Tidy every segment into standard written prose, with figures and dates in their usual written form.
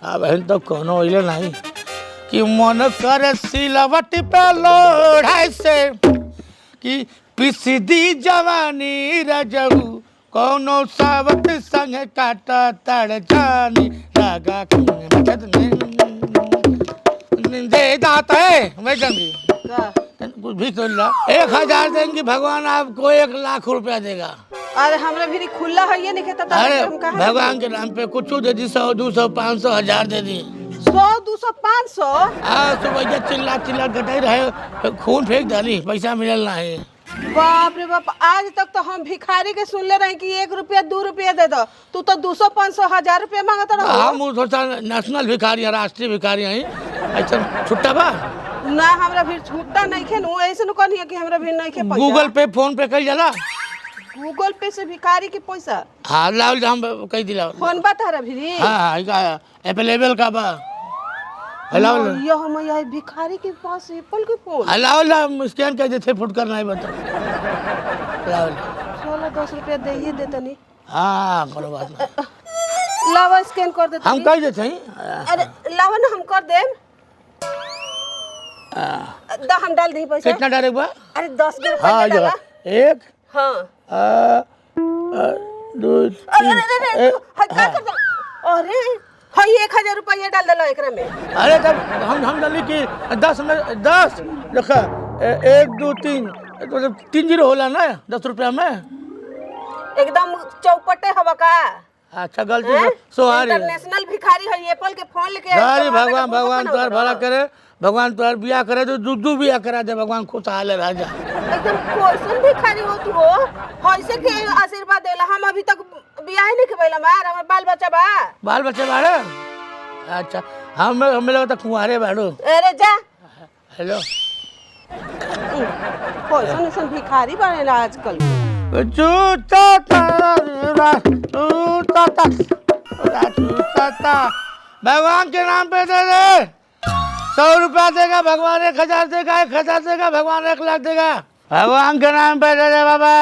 अब तो कोनो इले नहीं कि मन कर सिलवट पे लोढ़ाई से कि पिसदी जवानी रजऊ कोनो सावत संग काटा तड़ जानी रागा दे दाता है मैं जंगी कुछ भी कर ला 1000 देंगे भगवान आपको 1,00,000 रुपया देगा। अरे हमरा भी खुला है ये नहीं कहता। अरे भगवान के नाम पे कुछ दे दी 100 200 500 1000 दे दी 100 200 500। हाँ सुबह चिल्ला चिल्ला गटाई रहे खून फेंक डाली पैसा मिलल नहीं। बाप रे बाप आज तक तो हम भिखारी के सुनले रहे कि 1 रुपया 2 रुपया दे दो तू तो 200 500 1000 रुपया मांगता रहो। हम सोचा नेशनल भिखारी है राष्ट्रीय भिखारी है ऐसा छुट्टा बा ना हमरा भी छुट्टा नहीं खे नु ऐसे न कहनी कि हमरा भी नहीं खे पैसा। गूगल पे फोन पे कई जाला गूगल पे से भिखारी के पैसा। हाँ लाओ हम कई दिला फोन बता रहा भी। हाँ अवेलेबल का बा हेलो ये हम ये भिखारी के पास एप्पल के फोन हेलो स्कैन कर देते फुट करना है बता लाओ 16 10 रुपया दे ही देता नहीं। हाँ कोनो बात नहीं लावा स्कैन कर देते हम कर देते हैं। अरे लावा ना हम कर देम दा हम डाल दी पैसा। कितना डालेगा? अरे 10 रुपया हाँ डाला। एक हाँ 2 अरे क्या कर दो? अरे हां 1000 रुपया डाल देला एकरा में। अरे तब हम डाली कि 10 में 10 देखा 1 2 3 तो 3 जीरो होला ना 10 रुपया में एकदम चौपटे हवा का। अच्छा गलती से सोहारी इंटरनेशनल भिखारी है एप्पल के फोन लेके अरे भगवान भगवान तोहर भला करे भगवान तोहर बियाह करे तो दूध बियाह करा दे भगवान खुशहाल राजा। एकदम कैसन भिखारी हो तू हो ऐसे के आशीर्वाद देला। हम अभी तक बियाह नहीं के भइला मार हमर बाल बच्चा बा। बाल बच्चा बाड़े? अच्छा हमें लगता कुंवारे बाड़ो। अरे जा हेलो कैसन भिखारी बाड़े ना आजकल। भगवान के नाम पे दे दे 100 रुपया देगा भगवान 1000 देगा 1000 देगा भगवान 1,00,000 देगा भगवान के नाम पे दे दे बाबा।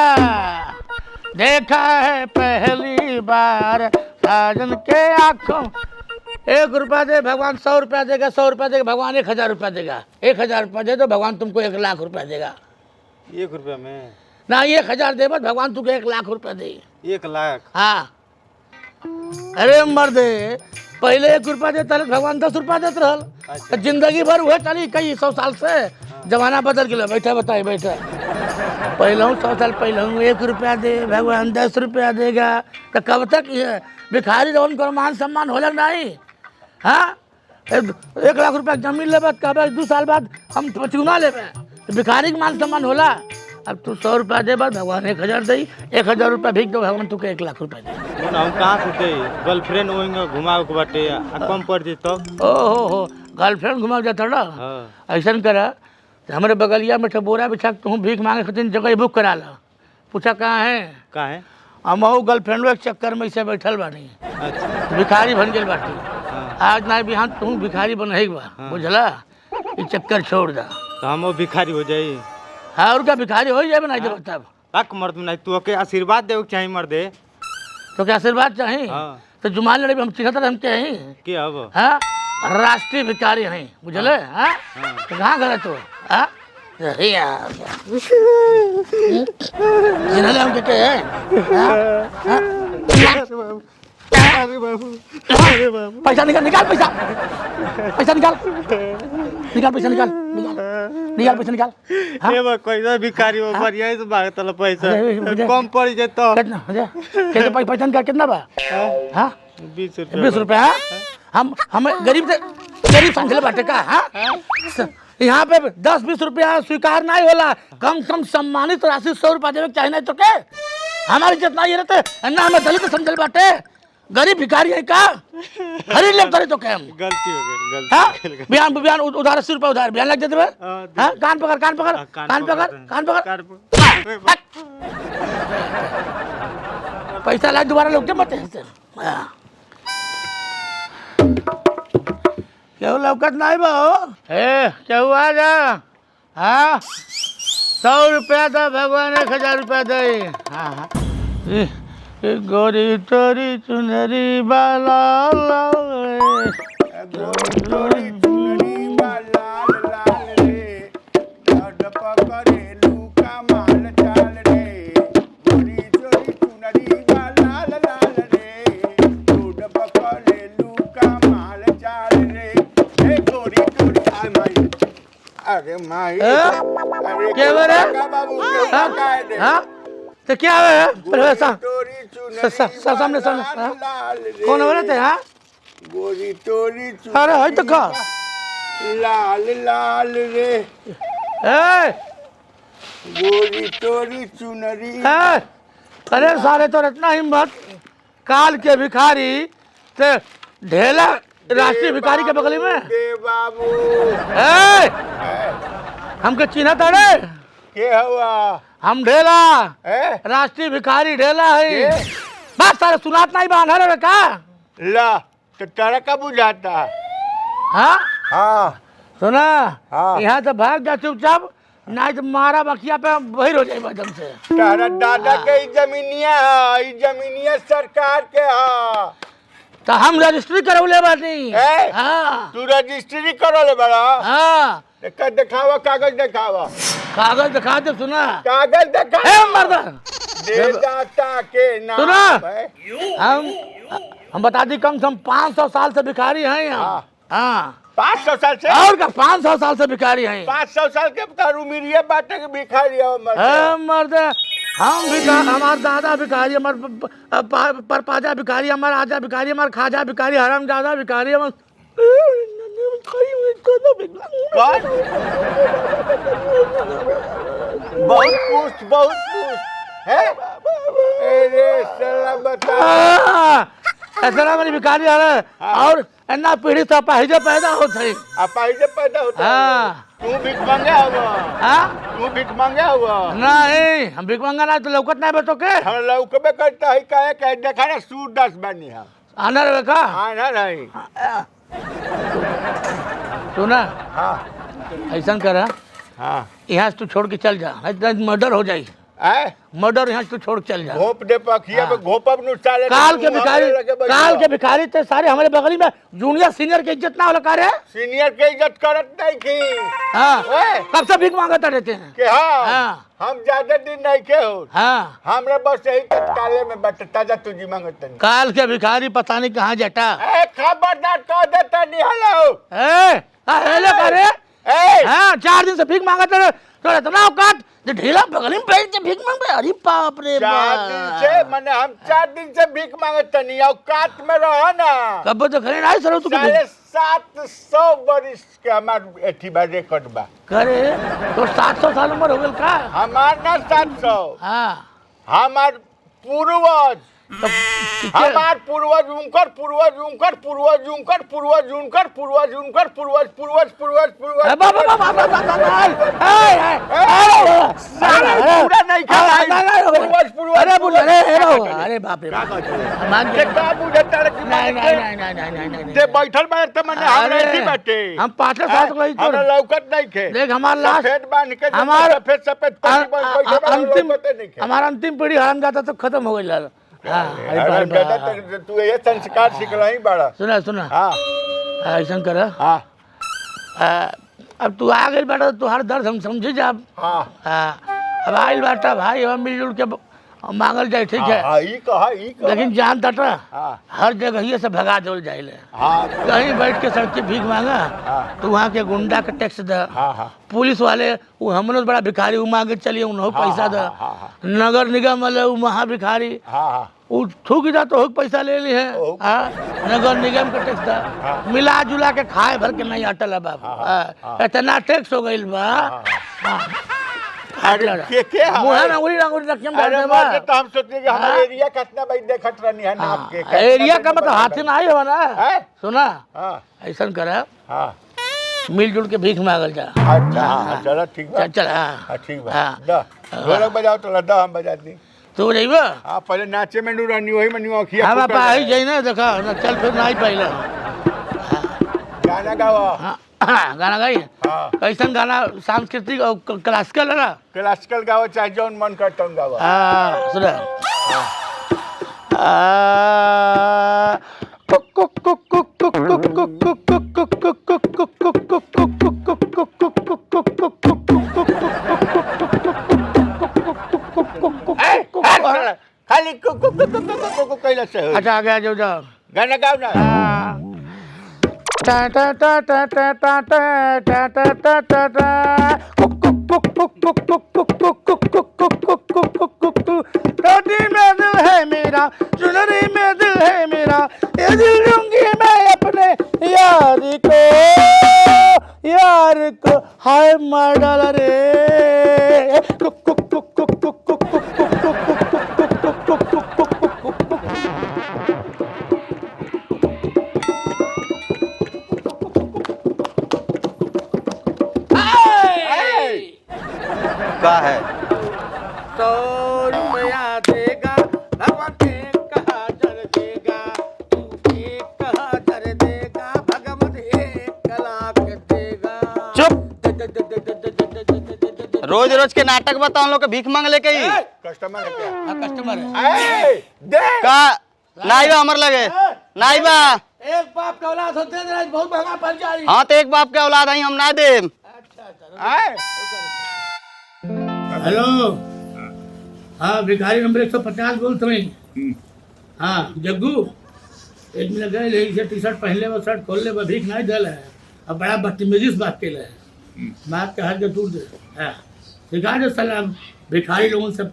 देखा है पहली बार साजन के आंखों 1 रुपया दे भगवान 100 रुपया देगा 100 रुपया देगा भगवान 1000 रुपया देगा 1000 रुपया दे तो भगवान तुमको 1,00,000 रुपया देगा। 1 रुपया में ना 1000 दे भगवान तुमको 1,00,000 रुपया दे। 1,00,000? हाँ अरे मर्दे पहले 1 रुपया देता भगवान 10 रुपया देते रहल। अच्छा। जिंदगी भर हुए चली कई 100 साल से जमाना बदल गया। बैठा बताए बैठा पहले 100 साल पहले 1 रुपया दे भगवान 10 रुपया देगा तो कब तक ये भिखारी रहो को मान सम्मान हो लग नहीं। हाँ 1,00,000 रुपया जमीन लेबे कब 2 साल बाद हम चुना लेबे भिखारी के मान सम्मान होला। अब तू 100 रुपया दे बाद भगवान 1000 दे 1000 रुपया भीख दो भगवान तुके 1,00,000 रुपया दे। हम कहाँ से दे गर्लफ्रेंड वहीं घुमाओ के बाटे कम पड़ जी तो हो गर्लफ्रेंड घुमा जाता ना। ऐसा करा हमारे बगलिया में बोरा बिछा तुम भीख मांगे खातिर जगह बुक करा ला पूछा कहाँ है हम गर्लफ्रेंड के चक्कर में इसे बैठल बानी। अच्छा। भिखारी बन गए बाटी। आज ना बिहान तुम भिखारी बन बा बुझला ये चक्कर छोड़ दा तो हम भिखारी हो जाई। हाँ और क्या भिखारी हो जाए ना जब तब तक मर्द नहीं तू के आशीर्वाद दे चाहिए मर्दे तो क्या आशीर्वाद चाहिए। हाँ। तो जुमान लड़े हम चिन्हता हम क्या है क्या अब हाँ राष्ट्रीय भिखारी हैं बुझले। हाँ तो कहाँ गलत हो हाँ जिन्हें हम क्या है पैसा निकाल निकाल पैसा पैसा निकाल निकाल पैसा निकाल निकाल पैसा निकाल। ये कोई भिखारी हो बढ़िया से मांगता ला पैसा कम पड़ जाए तो कितना कितना पैसा निकाल कितना बा। हाँ 20 रुपया। हम गरीब समझले बाटे का। हाँ यहाँ पे 10-20 रुपया स्वीकार नहीं होला कम कम सम्मानित राशि 100 रुपया देवे चाहिए नहीं तो क्या हमारी जितना ये रहते ना हमें दलित समझल बाटे गरीब भिखारी है का खरीद ले तो क्या हम गलती हो गई गलती। बिहान बिहान उधार 80 रुपया उधार बिहान लग जाते हाँ कान पकड़ कान पकड़ कान पकड़ कान पकड़ पैसा लाए दोबारा लोग के मत क्यों लौकत नहीं बा क्या हुआ जा। हाँ 100 रुपया था भगवान 1000 रुपया दे। हाँ गोरी तोरी चुनरी बाला तोरी चुनरी बा लाल लाल रे डड पकड़ेलू कमाल चाल रे गोरी चोरी चुनरी बा लाल लाल रे डड पकड़ेलू कमाल चाल रे हे गोरी चोरी आ माई अरे माई अरे क्या बोल रहा है? का बाबू क्या कह दे हाँ तो क्या है प्रवेशा तोरी चुनरी सामने सामने हाँ? लाल रे कौन बोले थे हाँ गोरी तोरी अरे है तो का लाल लाल रे ए गोरी तोरी चुनरी ए अरे सारे तो इतना हिम्मत काल के भिखारी ते ढेला राष्ट्रीय भिखारी के बगली में दे बाबू ए हमके चिन्ह तड़े के हुआ हम ढेला ए राष्ट्रीय भिखारी ढेला है बस सारे सुनात नहीं बांधा रे का ला तो तेरा का बुझाता हाँ हाँ सुना हाँ। यहाँ से भाग जा चुपचाप नहीं तो मारा बखिया पे बहिर हो जाए एकदम से तेरा दादा के ई जमीनिया है ई जमीनिया सरकार के है तो हम रजिस्ट्री करौले बानी ए? हाँ तू रजिस्ट्री करो ले बड़ा हाँ दिखावा कागज दिखावा कागज दिखा दे सुना कागज दिखा ए मर्दा दे दाता के नाम सुना। है। हम बता दी कम से कम 500 साल से भिखारी हैं यहाँ हाँ 500 साल से और का 500 साल से भिखारी हैं 500 साल के उम्र बाटे के भिखारी हो मर्द हम भिखारी हमारे दादा भिखारी हमारे परपाजा भिखारी हमारे आजा भिखारी हमारे खाजा भिखारी हरम जादा भिखारी हमारे बहुत पूछ है अरे साला बता ऐसा मेरी भिखारी है और इतना पीढ़ी से पहले पैदा होते हैं आपा इसे पैदा होता हाँ तू भीख मांगे हुआ हाँ तू भीख मांगे हुआ नहीं हम भिख मांगा ना तो लौकत नहीं बतो के हम लौकबे करता है कहे देखा ना सूट दस बनी हम आना रे का आना नहीं सुना हाँ ऐसा कर हाँ यहाँ से तू छोड़ के चल जा मर्डर हो जाए है मर्डर यहाँ से तू छोड़ के चल जा घोप दे पखिया पे घोपब नु साले काल के भिखारी थे सारे हमारे बगली में जूनियर सीनियर के इज्जत ना होला का रे सीनियर के इज्जत करत नहीं की हाँ ओए कब से भीख मांगता रहते हैं के हाँ हाँ। हम ज्यादा दिन नहीं के हो हाँ हमरा बस यही तत्काले में बट ताजा तुझी मांगत नहीं काल के भिखारी पता नहीं कहाँ जटा ए खबरदार कह देता नहीं हेलो हेलो करे ए हाँ 4 दिन से भीख मांगता रहे तो इतना औकात जो ढीला बगली में बैठ के भीख मांग रहे अरे बाप रे 4 दिन से मैंने हम 4 दिन से भीख मांगत नहीं औकात में रहो ना कब तो खरीद आई सर तू साढ़े 700 वर्ष के हमार एथी बा रिकॉर्ड बा करे तो 700 साल उम्र हो गल का हमार ना 700 हाँ हमार पूर्वज तो हमार पूर्वज उनकर पूर्वज उनकर पूर्वज उनकर पूर्वज उनकर पूर्वज उनकर पूर्वज पूर्वज पूर्वज पूर्वज पूरा नहीं खा अरे बोल अरे बाप रे मान के का बुझता रे कि नहीं ते बैठल बाटे त मने हमरा एथी बाटे हम 5-7 को ही हमरा लौकत नहीं खे देख हमार लास्ट सफेद बांध के हमार सफेद सफेद हमारा अंतिम पीढ़ी हराम जाता तो खत्म हो गई तू ये संस्कार सिखला ही बड़ा सुना सुना हाँ ऐसा कर हाँ अब तू आ गई बेटा तुहार दर्द हम समझी जा हाँ अब आइल बाटा भाई हम मिलजुल के मांगल जाए ठीक है हाँ ई कहा लेकिन जान तटा हाँ हर जगह ही से भगा दो जाए हाँ कहीं बैठ के सड़क की भीख मांगा हाँ। तो वहाँ के गुंडा के टैक्स द हाँ हाँ पुलिस वाले वो हमने बड़ा भिखारी वो मांगे चलिए उन्हों पैसा द हाँ नगर निगम वाले वो महा भिखारी हाँ हाँ वो थूक जा तो पैसा ले ली है हाँ नगर निगम के टैक्स द मिला जुला के खाए भर के नहीं अटल है बाबू इतना टैक्स हो गई बा अरे के मुहा ना उड़ी रखम अरे मार तो हम सोचते कि हमारे एरिया कितना भाई देखत रहनी है नाप के एरिया का मतलब हाथी ना आई हो ना है सुना हाँ ऐसा कर हाँ मिलजुल के भीख मांगल जा अच्छा हाँ चलो ठीक बा चल हाँ ठीक बा हाँ। दा ढोलक बजाओ तो लड्डा हम बजा दी तू जइबा हाँ पहले नाचे में नू रहनी वही में न्यू अखिया हम पा ही जाई ना देखा ना चल फिर नहीं पहले गाना गाओ हाँ गाना गाई हाँ कैसन गाना सांस्कृतिक और क्लासिकल है ना क्लासिकल गाओ चाहे जौन मन करता हूँ गाओ हाँ सुना कुक कुक कुक कुक खाली कैला से होई। अच्छा आगे आ जाओ जाओ गाना गाओ ना। टा टा टा टा टा टा टा टा टा टा टा टा टोटी में दिल है मेरा चुनरी में दिल है मेरा ये दिल लूंगी मैं अपने यार को हाय मार डाला रे का है 100 रुपया देगा भगवान कहा जर देगा तू एक कहा जर देगा भगवान 1 लाख देगा चुप रोज रोज के नाटक बताओ लोग के भीख मांग लेके ही कस्टमर है क्या? हाँ कस्टमर है ए, दे का नाई बा हमर लगे नाई बा एक बाप का औलाद होते हैं जरा बहुत महंगा पड़ जा रही हाँ तो एक बाप के औलाद आई हम ना दे आए हेलो हाँ भिखारी नंबर 150 बोल तुम्हें हाँ जग्गू एक मिनट गए ले टी शर्ट पहन ले वो शर्ट खोल ले वो भीख नहीं दल है अब बड़ा बदतमीजी से बात के ले बात का हाथ के टूट दे हाँ सिखा दे सलाम भिखारी लोगों से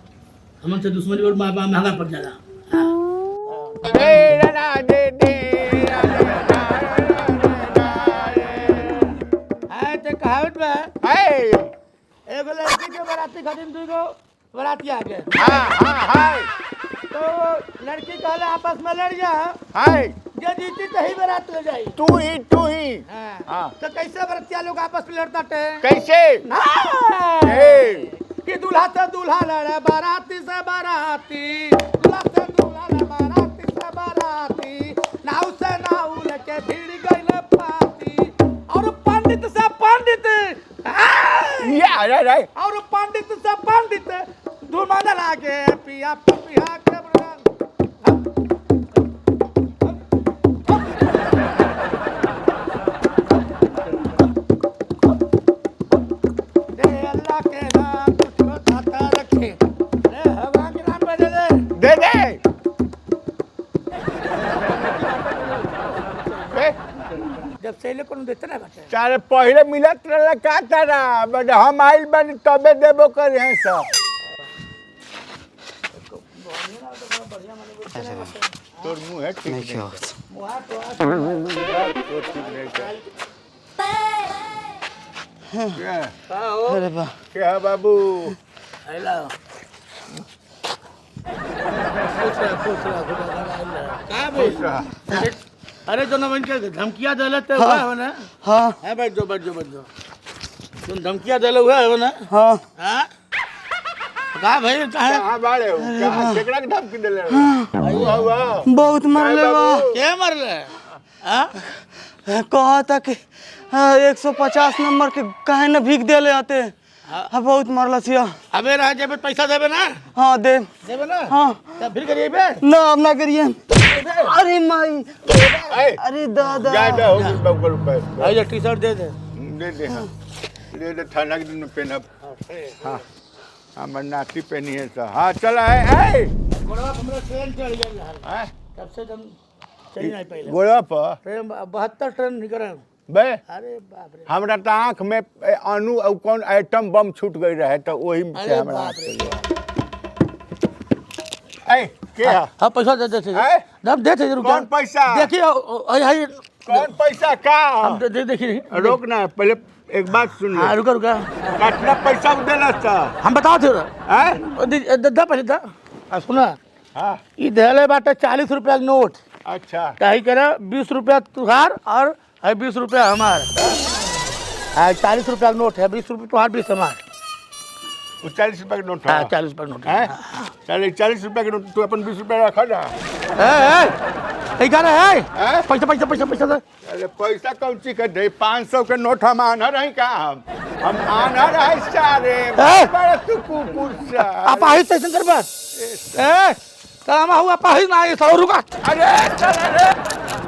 हमसे दुश्मनी और माँ बाप महंगा पड़ जाना तो कहावत में एगो लड़की के बराती खातिर दूगो बराती आ गए तो लड़की कहले आपस में लड़ जा जे जीती तो ही बारात ले जाई तू ही हाँ। तो कैसे बरातिया लोग आपस में लड़ता थे कैसे कि दूल्हा से दूल्हा लड़े बाराती से बाराती दूल्हा से दूल्हा लड़े बाराती से बाराती नाव से नाव लेके भीड़ गई पाती और पंडित से पंडित और पंडित से पंडित धुमान लागे पिया पिया के अल्लाह के नाम तुझको दाता रखे भगवान के नाम पे दे दे जब सेले को देते ना बच्चे चारे पहले मिलत रहला का तारा बट हम आइल बनी तबे देबो करे हैं सब तोर मुंह है ठीक नहीं क्या अरे बा क्या बाबू हेलो खुश रहा का भाई अरे जो नमन के धमकियां दलत हुआ है ना हाँ है बैठ जाओ तुम धमकियां दले हुआ है ना हाँ हाँ का भाई कहा कहां बाड़े हो क्या केकरा के धमकी देले हुआ बहुत मारले बा के मरले हां कहा था कि 150 नंबर के काहे न भीख देले आते हाँ बहुत मारला छिया अबे रह जेबे पैसा देबे ना हाँ दे देबे ना हाँ तब फिर करिए बे ना अब ना करिए अरे माई अरे दादा जा दे हो बाबू रुपए आई टी शर्ट दे दे दे हां ले दे थाना के दिन पहनब हां हमर नाती पहनी है सा हां चला है गोड़वा हमरा ट्रेन चल गेल है तब से तुम चली नहीं पहले गोड़ा पर ट्रेन 72 ट्रेन निकल बे अरे बाप रे हमरा त आंख में अणु और कौन आइटम बम छूट गई रहे तो वही से अरे हमरा बाप रे ए के है? हाँ पैसा दे देते हैं? दम देते जरूर कौन पैसा? देखिए आई कौन पैसा का हम देखिए रोक ना पहले एक बात सुन हाँ ले रुका रुका कितना पैसा देना था हम बताओ थे हैं दा पैसे दा सुना हां ई देले बाटे 40 रुपया के नोट अच्छा कही करे 20 रुपया तुहार और 20 रुपया हमार 40 रुपया का नोट है 20 रुपया तुहार 20 हमार वो 40 रुपए का नोट हाँ है 40 रुपया नोट हैं चल 40 रुपए का नोट तू अपन 20 रुपए रखा ना है हैं? पैसा पैसा पैसा पैसा दे अरे पैसा कौन ची कर दे 500 के नोट हम आना रही का हम आना रहे सारे बड़ा तू कुकुर सा आप आही स्टेशन कर बस ए काम हुआ पाही ना ये 100 रुपया अरे चल अरे